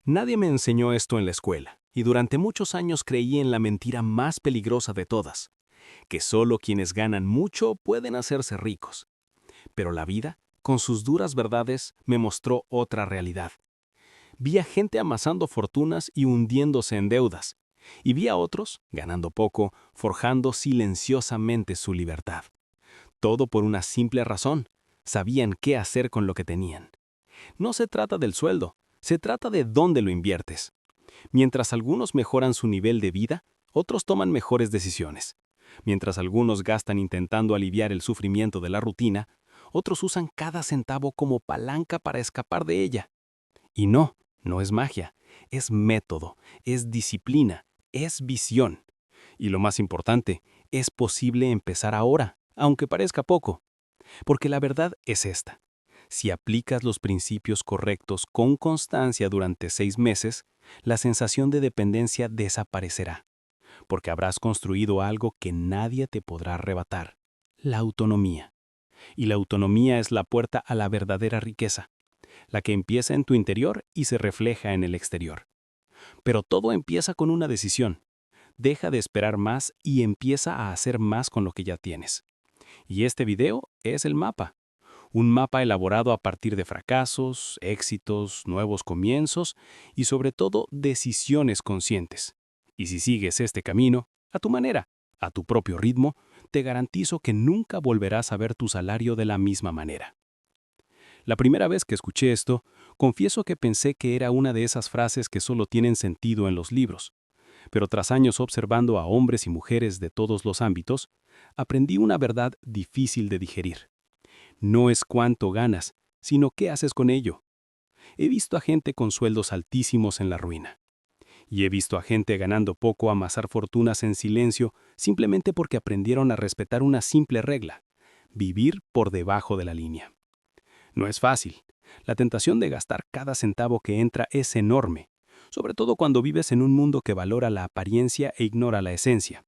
Nadie me enseñó esto en la escuela, y durante muchos años creí en la mentira más peligrosa de todas, que solo quienes ganan mucho pueden hacerse ricos. Pero la vida, con sus duras verdades, me mostró otra realidad. Vi a gente amasando fortunas y hundiéndose en deudas, y vi a otros, ganando poco, forjando silenciosamente su libertad. Todo por una simple razón: sabían qué hacer con lo que tenían. No se trata del sueldo, se trata de dónde lo inviertes. Mientras algunos mejoran su nivel de vida, otros toman mejores decisiones. Mientras algunos gastan intentando aliviar el sufrimiento de la rutina, otros usan cada centavo como palanca para escapar de ella. Y no es magia, es método, es disciplina, es visión. Y lo más importante, es posible empezar ahora, aunque parezca poco. Porque la verdad es esta: si aplicas los principios correctos con constancia durante 6 meses, la sensación de dependencia desaparecerá, porque habrás construido algo que nadie te podrá arrebatar: la autonomía. Y la autonomía es la puerta a la verdadera riqueza, la que empieza en tu interior y se refleja en el exterior. Pero todo empieza con una decisión. Deja de esperar más y empieza a hacer más con lo que ya tienes. Y este video es el mapa. Un mapa elaborado a partir de fracasos, éxitos, nuevos comienzos y sobre todo decisiones conscientes. Y si sigues este camino, a tu manera, a tu propio ritmo, te garantizo que nunca volverás a ver tu salario de la misma manera. La primera vez que escuché esto, confieso que pensé que era una de esas frases que solo tienen sentido en los libros. Pero tras años observando a hombres y mujeres de todos los ámbitos, aprendí una verdad difícil de digerir. No es cuánto ganas, sino qué haces con ello. He visto a gente con sueldos altísimos en la ruina. Y he visto a gente ganando poco amasar fortunas en silencio simplemente porque aprendieron a respetar una simple regla: vivir por debajo de la línea. No es fácil. La tentación de gastar cada centavo que entra es enorme, sobre todo cuando vives en un mundo que valora la apariencia e ignora la esencia.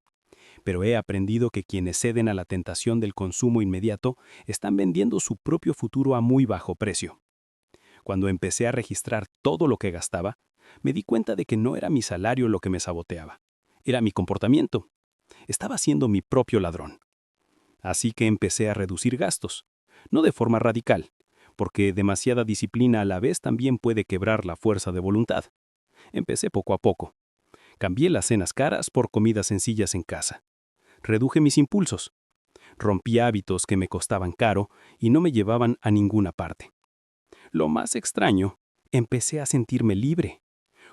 Pero he aprendido que quienes ceden a la tentación del consumo inmediato están vendiendo su propio futuro a muy bajo precio. Cuando empecé a registrar todo lo que gastaba, me di cuenta de que no era mi salario lo que me saboteaba. Era mi comportamiento. Estaba siendo mi propio ladrón. Así que empecé a reducir gastos. No de forma radical, porque demasiada disciplina a la vez también puede quebrar la fuerza de voluntad. Empecé poco a poco. Cambié las cenas caras por comidas sencillas en casa. Reduje mis impulsos. Rompí hábitos que me costaban caro y no me llevaban a ninguna parte. Lo más extraño, empecé a sentirme libre.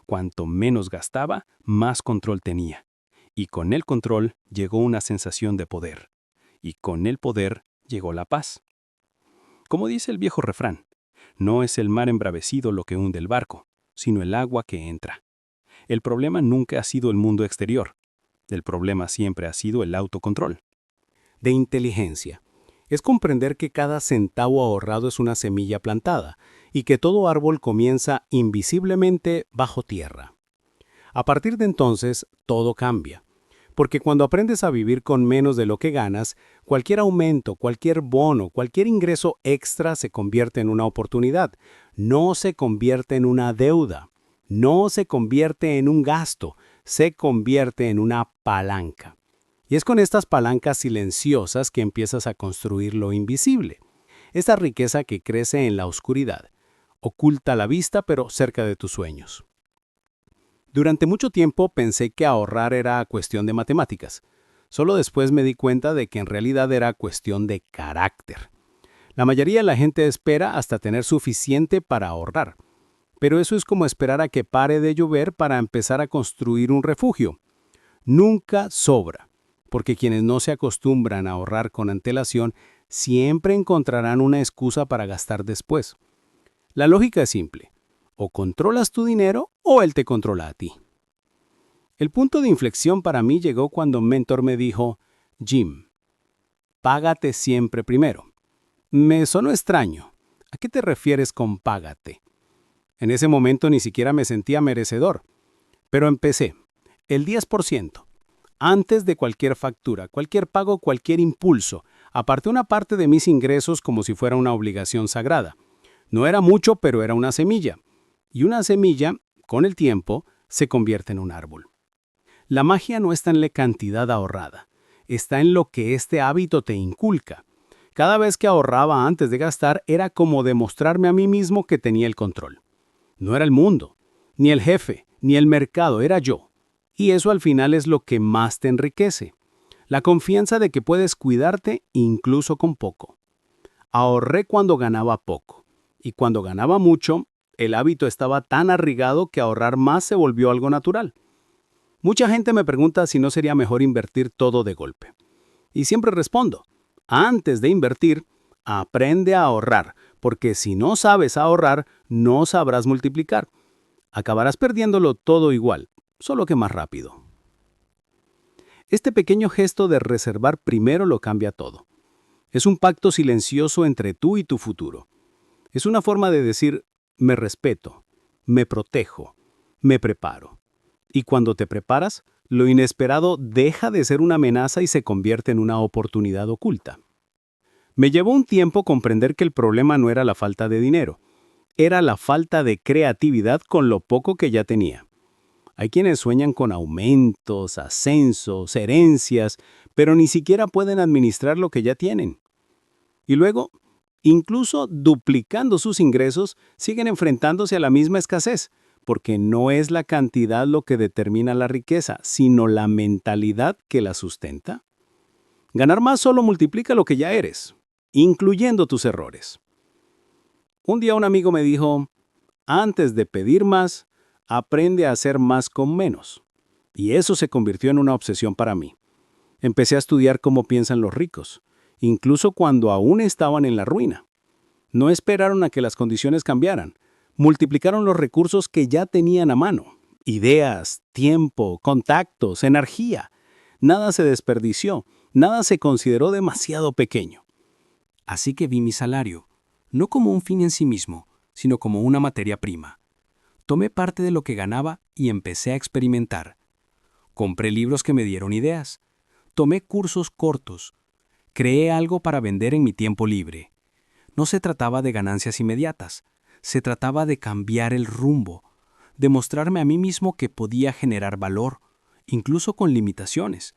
Cuanto menos gastaba, más control tenía. Y con el control llegó una sensación de poder. Y con el poder llegó la paz. Como dice el viejo refrán, no es el mar embravecido lo que hunde el barco, sino el agua que entra. El problema nunca ha sido el mundo exterior. El problema siempre ha sido el autocontrol. De inteligencia. Es comprender que cada centavo ahorrado es una semilla plantada y que todo árbol comienza invisiblemente bajo tierra. A partir de entonces, todo cambia. Porque cuando aprendes a vivir con menos de lo que ganas, cualquier aumento, cualquier bono, cualquier ingreso extra se convierte en una oportunidad. No se convierte en una deuda. No se convierte en un gasto. Se convierte en una palanca. Y es con estas palancas silenciosas que empiezas a construir lo invisible. Esta riqueza que crece en la oscuridad. Oculta a la vista, pero cerca de tus sueños. Durante mucho tiempo pensé que ahorrar era cuestión de matemáticas. Solo después me di cuenta de que en realidad era cuestión de carácter. La mayoría de la gente espera hasta tener suficiente para ahorrar. Pero eso es como esperar a que pare de llover para empezar a construir un refugio. Nunca sobra, porque quienes no se acostumbran a ahorrar con antelación siempre encontrarán una excusa para gastar después. La lógica es simple: o controlas tu dinero o él te controla a ti. El punto de inflexión para mí llegó cuando un mentor me dijo: Jim, págate siempre primero. Me sonó extraño. ¿A qué te refieres con págate? En ese momento ni siquiera me sentía merecedor. Pero empecé. El 10%. Antes de cualquier factura, cualquier pago, cualquier impulso. Aparté una parte de mis ingresos como si fuera una obligación sagrada. No era mucho, pero era una semilla. Y una semilla con el tiempo, se convierte en un árbol. La magia no está en la cantidad ahorrada, está en lo que este hábito te inculca. Cada vez que ahorraba antes de gastar era como demostrarme a mí mismo que tenía el control. No era el mundo, ni el jefe, ni el mercado, era yo. Y eso al final es lo que más te enriquece. La confianza de que puedes cuidarte incluso con poco. Ahorré cuando ganaba poco. Y cuando ganaba mucho, el hábito estaba tan arraigado que ahorrar más se volvió algo natural. Mucha gente me pregunta si no sería mejor invertir todo de golpe. Y siempre respondo, antes de invertir, aprende a ahorrar, porque si no sabes ahorrar, no sabrás multiplicar. Acabarás perdiéndolo todo igual, solo que más rápido. Este pequeño gesto de reservar primero lo cambia todo. Es un pacto silencioso entre tú y tu futuro. Es una forma de decir, me respeto, me protejo, me preparo. Y cuando te preparas, lo inesperado deja de ser una amenaza y se convierte en una oportunidad oculta. Me llevó un tiempo comprender que el problema no era la falta de dinero, era la falta de creatividad con lo poco que ya tenía. Hay quienes sueñan con aumentos, ascensos, herencias, pero ni siquiera pueden administrar lo que ya tienen. Y luego, incluso duplicando sus ingresos, siguen enfrentándose a la misma escasez, porque no es la cantidad lo que determina la riqueza, sino la mentalidad que la sustenta. Ganar más solo multiplica lo que ya eres, incluyendo tus errores. Un día un amigo me dijo, antes de pedir más, aprende a hacer más con menos. Y eso se convirtió en una obsesión para mí. Empecé a estudiar cómo piensan los ricos, incluso cuando aún estaban en la ruina. No esperaron a que las condiciones cambiaran. Multiplicaron los recursos que ya tenían a mano. Ideas, tiempo, contactos, energía. Nada se desperdició, nada se consideró demasiado pequeño. Así que vi mi salario, no como un fin en sí mismo, sino como una materia prima. Tomé parte de lo que ganaba y empecé a experimentar. Compré libros que me dieron ideas. Tomé cursos cortos. Creé algo para vender en mi tiempo libre. No se trataba de ganancias inmediatas. Se trataba de cambiar el rumbo, de mostrarme a mí mismo que podía generar valor, incluso con limitaciones.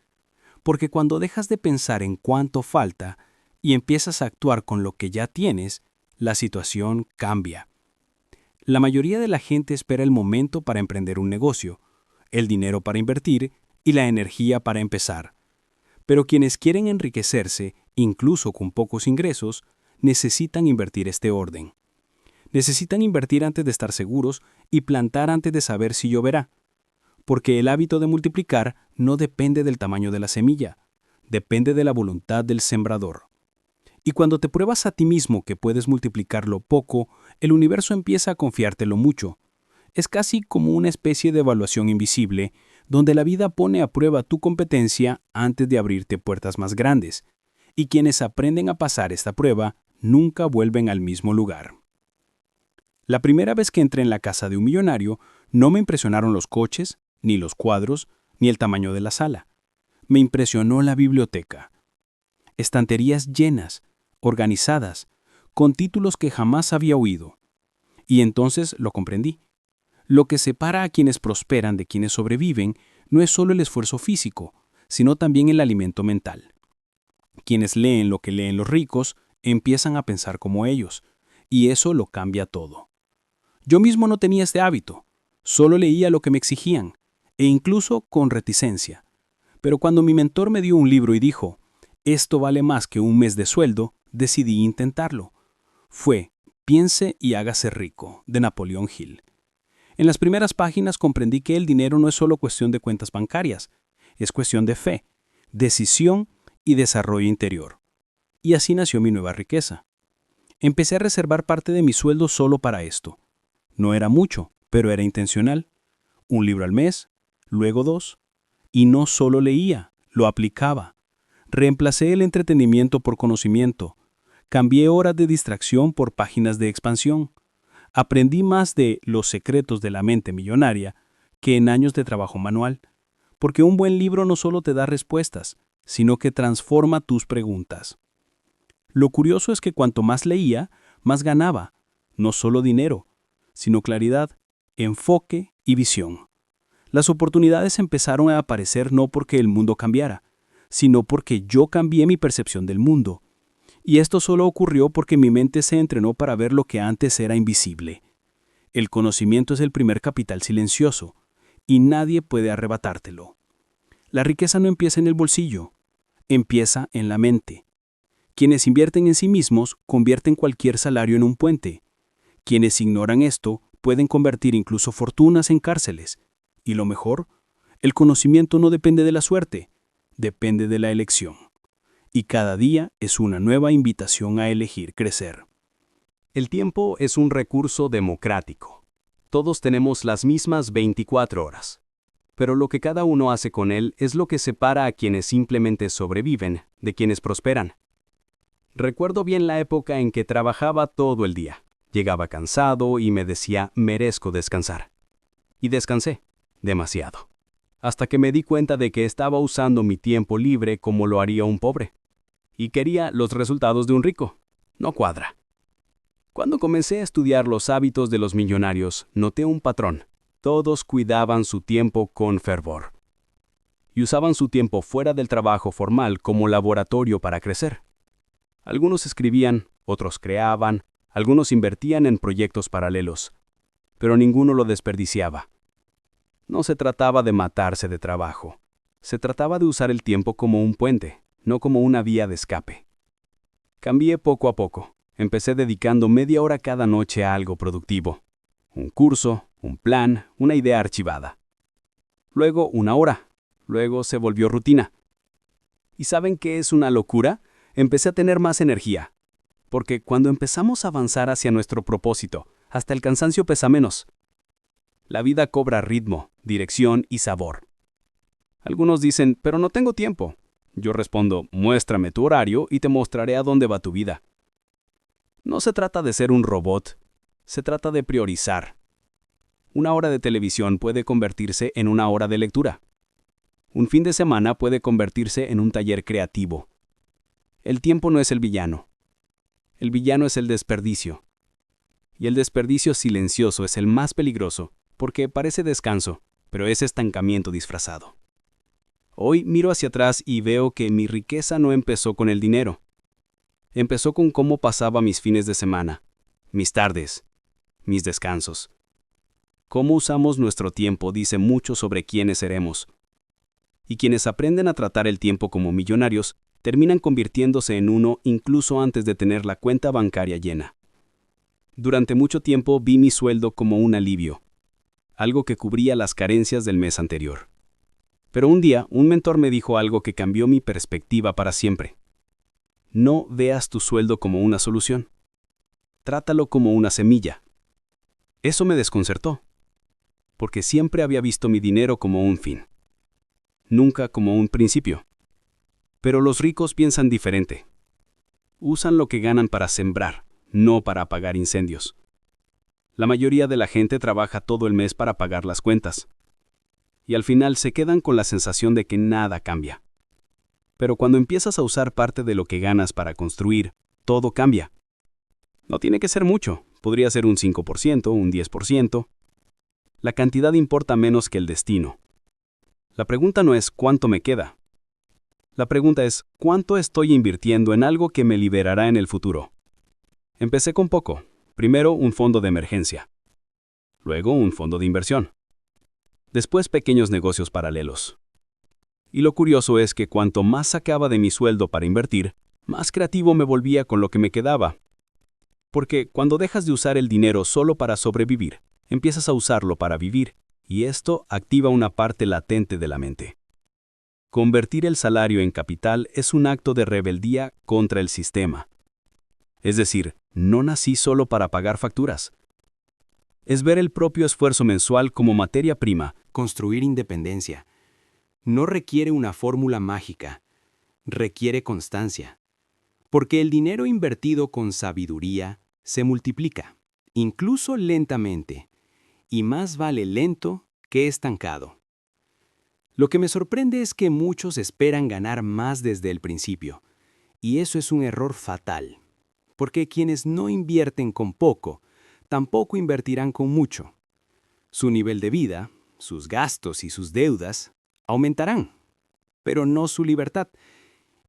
Porque cuando dejas de pensar en cuánto falta y empiezas a actuar con lo que ya tienes, la situación cambia. La mayoría de la gente espera el momento para emprender un negocio, el dinero para invertir y la energía para empezar. Pero quienes quieren enriquecerse, incluso con pocos ingresos, necesitan invertir este orden. Necesitan invertir antes de estar seguros y plantar antes de saber si lloverá. Porque el hábito de multiplicar no depende del tamaño de la semilla, depende de la voluntad del sembrador. Y cuando te pruebas a ti mismo que puedes multiplicarlo poco, el universo empieza a confiártelo mucho. Es casi como una especie de evaluación invisible, donde la vida pone a prueba tu competencia antes de abrirte puertas más grandes. Y quienes aprenden a pasar esta prueba nunca vuelven al mismo lugar. La primera vez que entré en la casa de un millonario, no me impresionaron los coches, ni los cuadros, ni el tamaño de la sala. Me impresionó la biblioteca. Estanterías llenas, organizadas, con títulos que jamás había oído. Y entonces lo comprendí. Lo que separa a quienes prosperan de quienes sobreviven no es solo el esfuerzo físico, sino también el alimento mental. Quienes leen lo que leen los ricos empiezan a pensar como ellos, y eso lo cambia todo. Yo mismo no tenía este hábito, solo leía lo que me exigían, e incluso con reticencia. Pero cuando mi mentor me dio un libro y dijo, esto vale más que un mes de sueldo, decidí intentarlo. Fue Piense y hágase rico, de Napoleón Hill. En las primeras páginas comprendí que el dinero no es solo cuestión de cuentas bancarias, es cuestión de fe, decisión y desarrollo interior. Y así nació mi nueva riqueza. Empecé a reservar parte de mi sueldo solo para esto. No era mucho, pero era intencional. Un libro al mes, luego 2. Y no solo leía, lo aplicaba. Reemplacé el entretenimiento por conocimiento. Cambié horas de distracción por páginas de expansión. Aprendí más de Los secretos de la mente millonaria que en años de trabajo manual, porque un buen libro no solo te da respuestas, sino que transforma tus preguntas. Lo curioso es que cuanto más leía, más ganaba, no solo dinero, sino claridad, enfoque, y visión. Las oportunidades empezaron a aparecer no porque el mundo cambiara, sino porque yo cambié mi percepción del mundo. Y esto solo ocurrió porque mi mente se entrenó para ver lo que antes era invisible. El conocimiento es el primer capital silencioso, y nadie puede arrebatártelo. La riqueza no empieza en el bolsillo, empieza en la mente. Quienes invierten en sí mismos convierten cualquier salario en un puente. Quienes ignoran esto pueden convertir incluso fortunas en cárceles. Y lo mejor, el conocimiento no depende de la suerte, depende de la elección. Y cada día es una nueva invitación a elegir crecer. El tiempo es un recurso democrático. Todos tenemos las mismas 24 horas. Pero lo que cada uno hace con él es lo que separa a quienes simplemente sobreviven de quienes prosperan. Recuerdo bien la época en que trabajaba todo el día. Llegaba cansado y me decía, merezco descansar. Y descansé, demasiado. Hasta que me di cuenta de que estaba usando mi tiempo libre como lo haría un pobre. Y quería los resultados de un rico. No cuadra. Cuando comencé a estudiar los hábitos de los millonarios, noté un patrón. Todos cuidaban su tiempo con fervor. Y usaban su tiempo fuera del trabajo formal como laboratorio para crecer. Algunos escribían, otros creaban, algunos invertían en proyectos paralelos, pero ninguno lo desperdiciaba. No se trataba de matarse de trabajo. Se trataba de usar el tiempo como un puente, no como una vía de escape. Cambié poco a poco. Empecé dedicando media hora cada noche a algo productivo. Un curso, un plan, una idea archivada. Luego una hora. Luego se volvió rutina. ¿Y saben qué es una locura? Empecé a tener más energía. Porque cuando empezamos a avanzar hacia nuestro propósito, hasta el cansancio pesa menos. La vida cobra ritmo, dirección y sabor. Algunos dicen, pero no tengo tiempo. Yo respondo, muéstrame tu horario y te mostraré a dónde va tu vida. No se trata de ser un robot, se trata de priorizar. Una hora de televisión puede convertirse en una hora de lectura. Un fin de semana puede convertirse en un taller creativo. El tiempo no es el villano. El villano es el desperdicio. Y el desperdicio silencioso es el más peligroso, porque parece descanso, pero es estancamiento disfrazado. Hoy miro hacia atrás y veo que mi riqueza no empezó con el dinero. Empezó con cómo pasaba mis fines de semana, mis tardes, mis descansos. Cómo usamos nuestro tiempo dice mucho sobre quiénes seremos. Y quienes aprenden a tratar el tiempo como millonarios terminan convirtiéndose en uno incluso antes de tener la cuenta bancaria llena. Durante mucho tiempo vi mi sueldo como un alivio, algo que cubría las carencias del mes anterior. Pero un día un mentor me dijo algo que cambió mi perspectiva para siempre. No veas tu sueldo como una solución. Trátalo como una semilla. Eso me desconcertó, porque siempre había visto mi dinero como un fin, nunca como un principio. Pero los ricos piensan diferente. Usan lo que ganan para sembrar, no para apagar incendios. La mayoría de la gente trabaja todo el mes para pagar las cuentas. Y al final se quedan con la sensación de que nada cambia. Pero cuando empiezas a usar parte de lo que ganas para construir, todo cambia. No tiene que ser mucho, podría ser un 5%, un 10%. La cantidad importa menos que el destino. La pregunta no es ¿cuánto me queda? La pregunta es ¿cuánto estoy invirtiendo en algo que me liberará en el futuro? Empecé con poco. Primero un fondo de emergencia. Luego un fondo de inversión. Después pequeños negocios paralelos. Y lo curioso es que cuanto más sacaba de mi sueldo para invertir, más creativo me volvía con lo que me quedaba. Porque cuando dejas de usar el dinero solo para sobrevivir, empiezas a usarlo para vivir, y esto activa una parte latente de la mente. Convertir el salario en capital es un acto de rebeldía contra el sistema. Es decir, no nací solo para pagar facturas. Es ver el propio esfuerzo mensual como materia prima. Construir independencia no requiere una fórmula mágica, requiere constancia. Porque el dinero invertido con sabiduría se multiplica, incluso lentamente, y más vale lento que estancado. Lo que me sorprende es que muchos esperan ganar más desde el principio, y eso es un error fatal, porque quienes no invierten con poco, tampoco invertirán con mucho. Su nivel de vida, sus gastos y sus deudas aumentarán, pero no su libertad.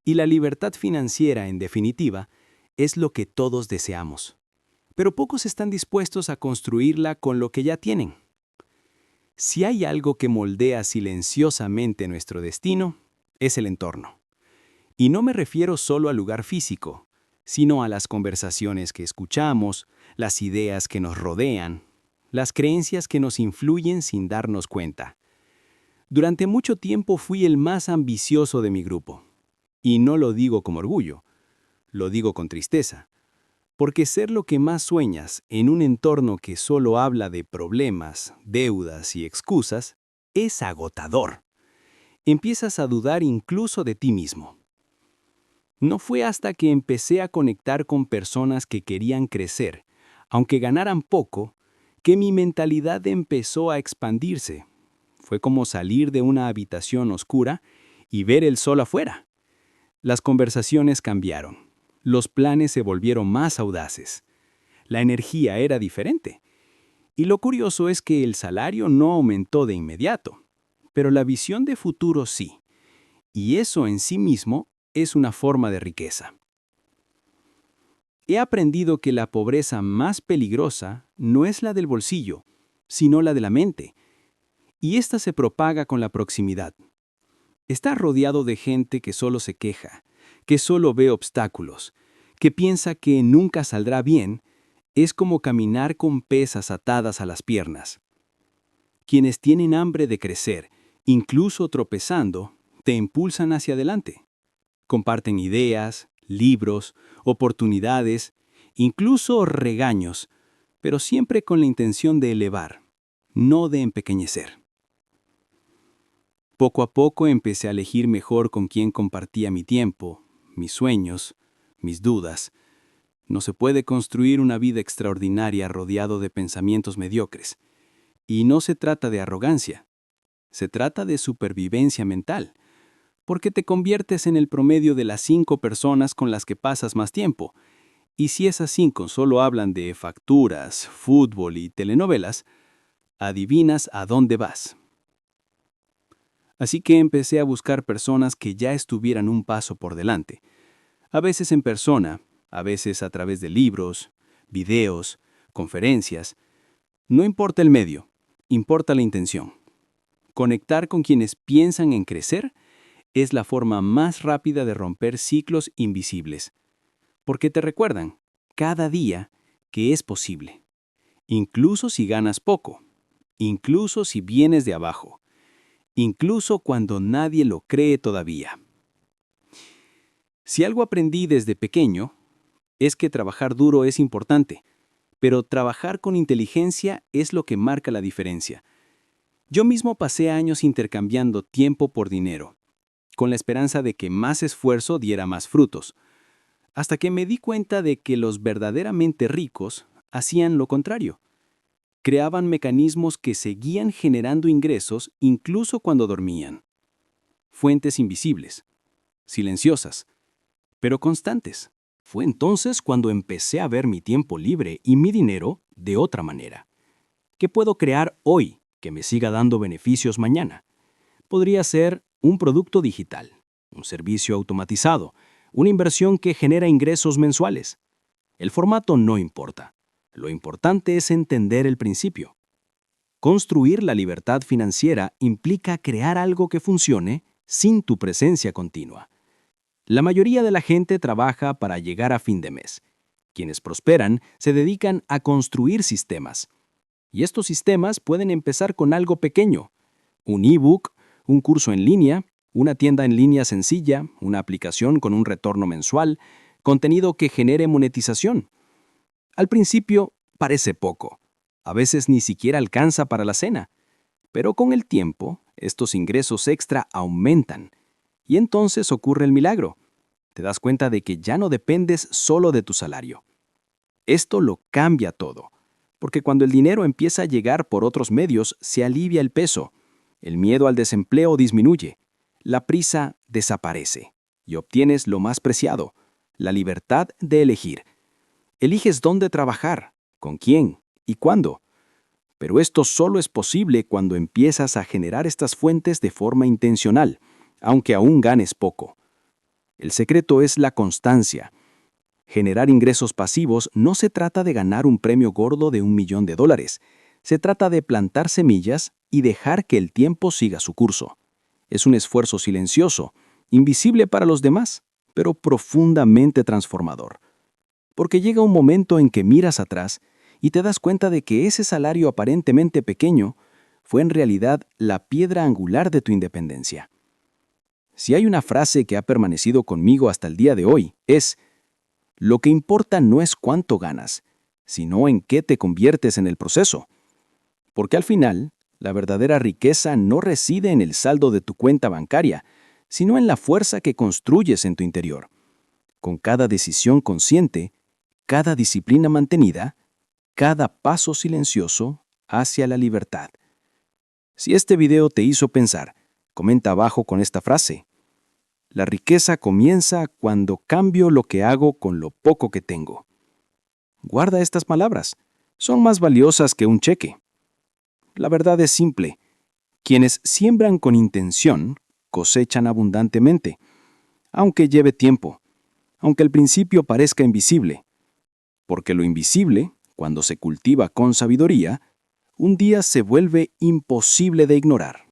Y la libertad financiera, en definitiva, es lo que todos deseamos. Pero pocos están dispuestos a construirla con lo que ya tienen. Si hay algo que moldea silenciosamente nuestro destino, es el entorno. Y no me refiero solo al lugar físico, sino a las conversaciones que escuchamos, las ideas que nos rodean, las creencias que nos influyen sin darnos cuenta. Durante mucho tiempo fui el más ambicioso de mi grupo. Y no lo digo como orgullo, lo digo con tristeza. Porque ser lo que más sueñas en un entorno que solo habla de problemas, deudas y excusas es agotador. Empiezas a dudar incluso de ti mismo. No fue hasta que empecé a conectar con personas que querían crecer, aunque ganaran poco, que mi mentalidad empezó a expandirse. Fue como salir de una habitación oscura y ver el sol afuera. Las conversaciones cambiaron. Los planes se volvieron más audaces. La energía era diferente. Y lo curioso es que el salario no aumentó de inmediato, pero la visión de futuro sí. Y eso en sí mismo es una forma de riqueza. He aprendido que la pobreza más peligrosa no es la del bolsillo, sino la de la mente. Y esta se propaga con la proximidad. Estás rodeado de gente que solo se queja, que solo ve obstáculos, que piensa que nunca saldrá bien, es como caminar con pesas atadas a las piernas. Quienes tienen hambre de crecer, incluso tropezando, te impulsan hacia adelante. Comparten ideas, libros, oportunidades, incluso regaños, pero siempre con la intención de elevar, no de empequeñecer. Poco a poco empecé a elegir mejor con quién compartía mi tiempo, mis sueños, mis dudas. No se puede construir una vida extraordinaria rodeado de pensamientos mediocres. Y no se trata de arrogancia. Se trata de supervivencia mental, porque te conviertes en el promedio de las 5 personas con las que pasas más tiempo. Y si esas 5 solo hablan de facturas, fútbol y telenovelas, adivinas a dónde vas. Así que empecé a buscar personas que ya estuvieran un paso por delante. A veces en persona, a veces a través de libros, videos, conferencias. No importa el medio, importa la intención. Conectar con quienes piensan en crecer es la forma más rápida de romper ciclos invisibles, porque te recuerdan, cada día, que es posible. Incluso si ganas poco, incluso si vienes de abajo, incluso cuando nadie lo cree todavía. Si algo aprendí desde pequeño, es que trabajar duro es importante, pero trabajar con inteligencia es lo que marca la diferencia. Yo mismo pasé años intercambiando tiempo por dinero, con la esperanza de que más esfuerzo diera más frutos, hasta que me di cuenta de que los verdaderamente ricos hacían lo contrario. Creaban mecanismos que seguían generando ingresos incluso cuando dormían. Fuentes invisibles, silenciosas, pero constantes. Fue entonces cuando empecé a ver mi tiempo libre y mi dinero de otra manera. ¿Qué puedo crear hoy que me siga dando beneficios mañana? Podría ser un producto digital, un servicio automatizado, una inversión que genera ingresos mensuales. El formato no importa. Lo importante es entender el principio. Construir la libertad financiera implica crear algo que funcione sin tu presencia continua. La mayoría de la gente trabaja para llegar a fin de mes. Quienes prosperan se dedican a construir sistemas. Y estos sistemas pueden empezar con algo pequeño. Un ebook, un curso en línea, una tienda en línea sencilla, una aplicación con un retorno mensual, contenido que genere monetización. Al principio parece poco. A veces ni siquiera alcanza para la cena. Pero con el tiempo, estos ingresos extra aumentan. Y entonces ocurre el milagro. Te das cuenta de que ya no dependes solo de tu salario. Esto lo cambia todo, porque cuando el dinero empieza a llegar por otros medios, se alivia el peso. El miedo al desempleo disminuye. La prisa desaparece. Y obtienes lo más preciado, la libertad de elegir. Eliges dónde trabajar, con quién y cuándo. Pero esto solo es posible cuando empiezas a generar estas fuentes de forma intencional, aunque aún ganes poco. El secreto es la constancia. Generar ingresos pasivos no se trata de ganar un premio gordo de $1.000.000. Se trata de plantar semillas y dejar que el tiempo siga su curso. Es un esfuerzo silencioso, invisible para los demás, pero profundamente transformador. Porque llega un momento en que miras atrás y te das cuenta de que ese salario aparentemente pequeño fue en realidad la piedra angular de tu independencia. Si hay una frase que ha permanecido conmigo hasta el día de hoy, es: lo que importa no es cuánto ganas, sino en qué te conviertes en el proceso. Porque al final, la verdadera riqueza no reside en el saldo de tu cuenta bancaria, sino en la fuerza que construyes en tu interior. Con cada decisión consciente, cada disciplina mantenida, cada paso silencioso hacia la libertad. Si este video te hizo pensar, comenta abajo con esta frase: la riqueza comienza cuando cambio lo que hago con lo poco que tengo. Guarda estas palabras, son más valiosas que un cheque. La verdad es simple: quienes siembran con intención cosechan abundantemente, aunque lleve tiempo, aunque al principio parezca invisible. Porque lo invisible, cuando se cultiva con sabiduría, un día se vuelve imposible de ignorar.